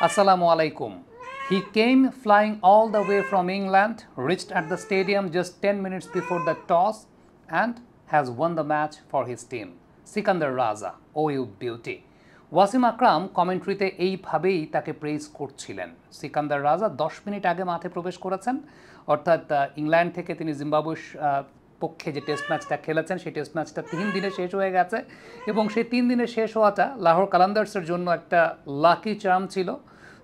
Assalamu alaikum. He came flying all the way from England, reached at the stadium just 10 minutes before the toss, and has won the match for his team. Sikandar Raza, oh you beauty. Wasim আকরাম কমেন্ট্রিতে এইভাবেই তাকে praise করছিলেন। সিকান্দার রাজা 10 minute আগে মাঠে প্রবেশ করেছেন, অর্থাৎ England থেকে তিনি জিম্বাবুয়ের পক্ষে যে টেস্ট ম্যাচটা খেলেছেন সেই টেস্ট ম্যাচটা 3 দিনে শেষ হয়ে গেছে এবং সেই 3 দিনে শেষ হওয়াটা লাহোর কালান্দার্সের জন্য একটা লাকি চার্ম ছিল,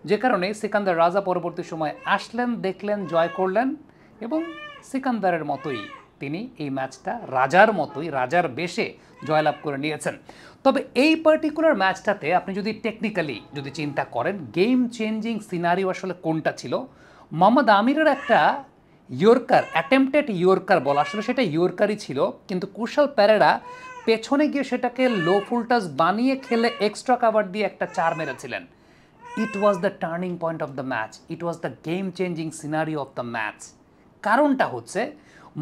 যে কারণে সিকান্দার রাজা পরবর্তী সময় আসলেন, দেখলেন, জয় করলেন এবং সিকান্দারের মতোই তিনি এই ম্যাচটা রাজার মতোই রাজার বেশে জয়লাভ করে নিয়েছেন। তবে এই পার্টিকুলার ম্যাচটাতে আপনি যদি টেকনিক্যালি যদি চিন্তা করেন গেম চেঞ্জিং সিনারিও আসলে কোনটা ছিল, মোহাম্মদ আমিরের একটা ইয়র্কার, অ্যাটেম্পটেড ইয়র্কার বল, আসলে সেটা ইয়র্কারই ছিল, কিন্তু কুশল পেরেরা পেছনে গিয়ে সেটাকে লো ফুল টাচ বানিয়ে খেলে এক্সট্রা কাভার দিয়ে একটা 4 মেরেছিলেন। It was the turning point of the match, it was the game changing scenario of the match. কারণটা হচ্ছে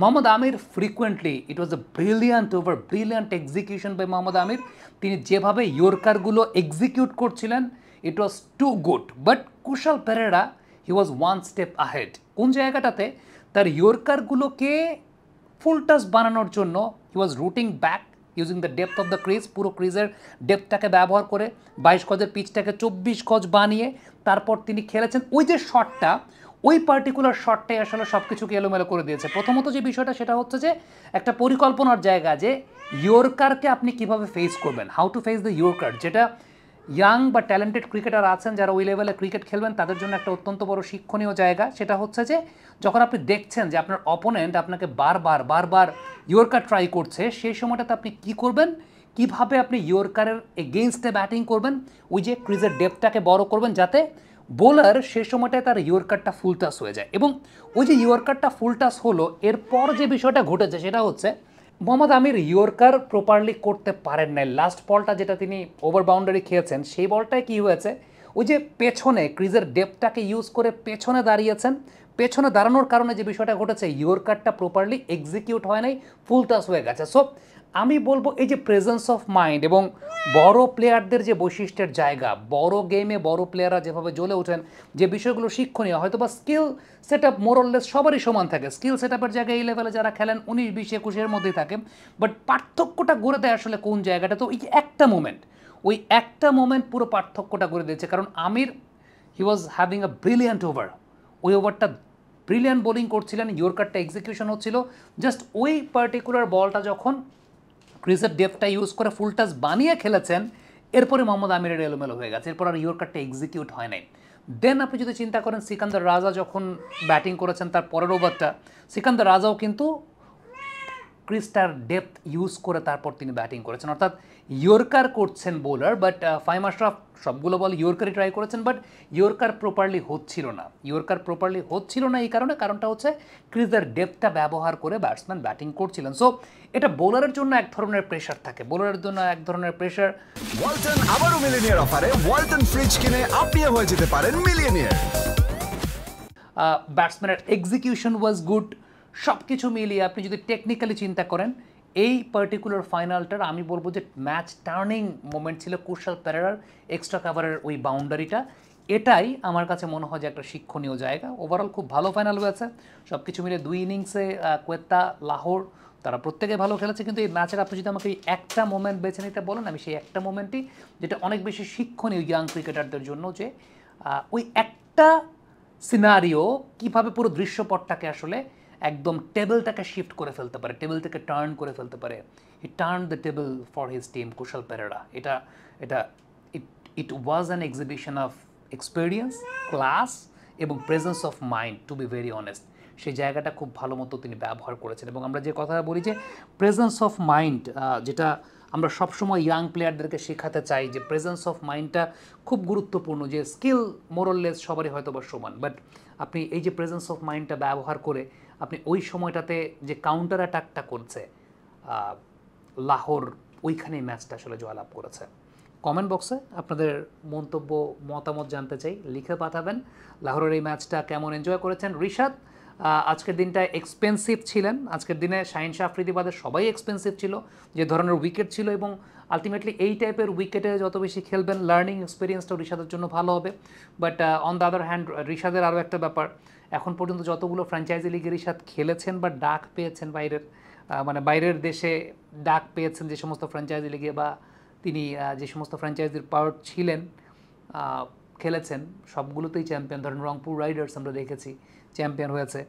Mohammad Amir frequently, it was a brilliant execution by Mohammad Amir. তিনি যেভাবে ইয়র্কারগুলো এক্সিকিউট করছিলেন it was too good, but Kusal Perera he was one step ahead. কোন জায়গাটাতে তার ইয়র্কারগুলোকে ফুল টাচ বানানোর জন্য he was rooting back using the depth of the crease, পুরো ক্রিজের ডেপথটাকে ব্যবহার করে 22 গজের পিচটাকে 24 গজ বানিয়ে তারপর তিনি খেলেছেন। ওই যে শটটা, ওই পার্টিকুলার শটটাই আসলে সব কিছুকে এলোমেলো করে দিয়েছে। প্রথমত যে বিষয়টা সেটা হচ্ছে যে একটা পরিকল্পনার জায়গা, যে ইয়র্কারকে আপনি কিভাবে ফেস করবেন, how to face the yorker, যেটা ইয়াং বা ট্যালেন্টেড ক্রিকেটার আছেন যারা ওই লেভেলে ক্রিকেট খেলবেন তাদের জন্য একটা অত্যন্ত বড় শিক্ষণীয় জায়গা। সেটা হচ্ছে যে যখন আপনি দেখছেন যে আপনার অপোনেন্ট আপনাকে বারবার ইয়র্কার ট্রাই করছে, সেই সময়টাতে আপনি কি করবেন, কিভাবে আপনি ইয়র্কারের এগেইনস্টে ব্যাটিং করবেন, ওই যে ক্রিজের ডেপথটাকে বড় করবেন যাতে বোলার সে সময়টায় তার ইয়র্কারটা ফুল টাস হয়ে যায়। এবং ওই যে ইয়র্কারটা ফুল টাস হলো, এরপর যে বিষয়টা ঘটেছে সেটা হচ্ছে মোহাম্মদ আমির ইয়র্কার প্রপারলি করতে পারেন নাই। লাস্ট বলটা যেটা তিনি ওভার বাউন্ডারি খেয়েছেন সেই বলটায় কী হয়েছে, ওই যে পেছনে ক্রিজের ডেপথটাকে ইউজ করে পেছনে দাঁড়িয়েছেন, পেছনে দাঁড়ানোর কারণে যে বিষয়টা ঘটেছে ইয়র্কারটা প্রপারলি এক্সিকিউট হয় নাই, ফুল টাস হয়ে গেছে। সো আমি বলবো এই যে প্রেজেন্স অফ মাইন্ড এবং বড় প্লেয়ারদের যে বৈশিষ্ট্যের জায়গা, বড় গেমে বড় প্লেয়াররা যেভাবে জ্বলে ওঠেন, যে বিষয়গুলো শিক্ষণীয়, হয়তো বা স্কিল সেট আপ মোরললেস সবারই সমান থাকে, স্কিল সেট আপের জায়গায় এই লেভেলে যারা খেলেন 19, 20, 21-এর মধ্যেই থাকে, বাট পার্থক্যটা গড়ে দেয় আসলে কোন জায়গাটা, তো এই যে একটা মোমেন্ট, ওই একটা মোমেন্ট পুরো পার্থক্যটা করে দিয়েছে। কারণ Amir he was having a brilliant over, ওই ওভারটা ব্রিলিয়ান্ট বোলিং করছিলেন, ইয়র্কারটা এক্সিকিউশন হচ্ছিল, জাস্ট ওই পার্টিকুলার বলটা যখন ক্রিজের ডেপথটা ইউজ করে ফুল টাচ বানিয়ে খেলেছেন, এরপরে মোহাম্মদ আমিরের এলোমেলো হয়ে গেছে, এরপর আর ইয়র্কারটা এক্সিকিউট হয় নাই। দেন আপনি যদি চিন্তা করেন সিকান্দার রাজা যখন ব্যাটিং করেছেন তার পরের ওভারটা, সিকান্দার রাজাও কিন্তু ক্রিজটার ডেপথ ইউজ করে তারপর তিনি ব্যাটিং করেছেন, অর্থাৎ ইয়র্কার করছেন বোলার, বাট ফাহিম আশরাফ সবগুলো বল ইয়র্কারই ট্রাই করেছেন, বাট ইয়র্কার প্রপারলি হচ্ছিল না। এই কারণটা হচ্ছে ক্রিজের ডেপথটা ব্যবহার করে ব্যাটসম্যান ব্যাটিং করছিলেন। সো এটা বোলারের জন্য এক ধরনের প্রেশার থাকে, বোলারের জন্য এক ধরনের প্রেশার। ওয়ালটন আবারও মিলিয়নিয়ার অফারে ওয়ালটন ফ্রিজ কিনে আপনিও হয়ে যেতে পারেন মিলিয়নিয়ার। ব্যাটসম্যানের এক্সিকিউশন ওয়াজ গুড, সব কিছু মিলিয়ে আপনি যদি টেকনিক্যালি চিন্তা করেন এই পার্টিকুলার ফাইনালটার আমি বলবো যে ম্যাচ টার্নিং মোমেন্ট ছিল কুশল পেরেরার এক্সট্রা কাভারের ওই বাউন্ডারিটা। এটাই আমার কাছে মনে হয় যে একটা শিক্ষণীয় জায়গা। ওভারঅল খুব ভালো ফাইনাল হয়েছে, সব কিছু মিলে 2 ইনিংসে কোয়েত্তা, লাহোর তারা প্রত্যেকে ভালো খেলেছে, কিন্তু এই ম্যাচের আপনি যদি আমাকে একটা মোমেন্ট বেছে নিতে বলেন, আমি সেই একটা মোমেন্টই যেটা অনেক বেশি শিক্ষণীয় ইয়াং ক্রিকেটারদের জন্য, যে ওই একটা সিনারিও কীভাবে পুরো দৃশ্যপটটাকে আসলে একদম টেবিলটাকে শিফট করে ফেলতে পারে, টেবিল থেকে টার্ন করে ফেলতে পারে। He turn the table for his team Kusal Perera. It was an exhibition of experience, class এবং presence of mind, to be very honest. সেই জায়গাটা খুব ভালো মতো তিনি ব্যবহার করেছেন। এবং আমরা যে কথা বলি যে প্রেজেন্স অফ মাইন্ড, যেটা আমরা সবসময় ইয়াং প্লেয়ারদেরকে শেখাতে চাই, যে প্রেজেন্স অফ মাইন্ডটা খুব গুরুত্বপূর্ণ, যে স্কিল মোরললেস সবারই হয়তো বা সমান, বাট আপনি এই যে প্রেজেন্স অফ মাইন্ডটা ব্যবহার করে আপনি ওই সময়টাতে যে কাউন্টার অ্যাটাকটা করছে লাহোর, ওইখানেই ম্যাচটা আসলে জয়লাভ করেছে। কমেন্ট বক্সে আপনাদের মন্তব্য মতামত জানতে চাই, লিখে পাঠাবেন। লাহোরের এই ম্যাচটা কেমন এনজয় করেছেন। রিশাদ আজকের দিনটা এক্সপেন্সিভ ছিলেন, আজকের দিনে শাহিন শাহ আফ্রিদি বাদে সবাই এক্সপেন্সিভ ছিল, যে ধরনের উইকেট ছিল এবং আলটিমেটলি এই টাইপের উইকেটে যত বেশি খেলবেন লার্নিং এক্সপিরিয়েন্সটাও রিশাদের জন্য ভালো হবে। But on the other hand রিশাদের আরও একটা ব্যাপার, এখন পর্যন্ত যতগুলো ফ্র্যাঞ্চাইজি লিগে রিশাদ খেলেছেন বা ডাক পেয়েছেন বাইরের মানে বাইরের দেশে ডাক পেয়েছেন যে সমস্ত ফ্র্যাঞ্চাইজি লিগে, বা তিনি যে সমস্ত ফ্র্যাঞ্চাইজির পার্ট ছিলেন খেলেছেন, সবগুলোতেই চ্যাম্পিয়ন। ধরেন রংপুর রাইডার্স আমরা দেখেছি চ্যাম্পিয়ন হয়েছে,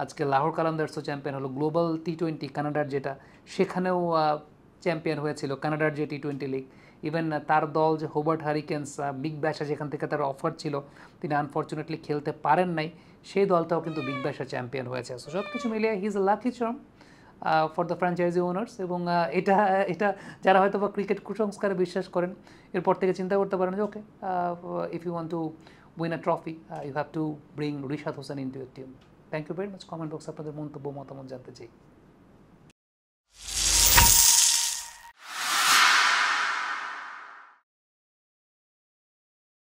আজকে লাহোর কালান্দার্সও চ্যাম্পিয়ন হলো, গ্লোবাল টি20 কানাডার যেটা সেখানেও চ্যাম্পিয়ন হয়েছিল কানাডার যে টি20 লিগ। ইভেন তার দল যে হোবার্ট হারিকেন্স বিগ ব্যাশে যেখান থেকে তার অফার ছিল, তিনি আনফর্চুনেটলি খেলতে পারেন নাই, সেই দলটাও কিন্তু বিগ ব্যাশে চ্যাম্পিয়ন হয়েছে। সো সব কিছু মিলিয়ে he is a lucky charm for the franchise owners. এবং এটা এটা যারা হয়তো বা ক্রিকেট কুসংস্কারে বিশ্বাস করেন, এরপর থেকে চিন্তা করতে পারেন যে okay, if you want to win a trophy you have to bring Rishad Hossain into your team. Thank you very much. Comment বক্সে আপনাদের মন্তব্য মতামত জানতে চাই।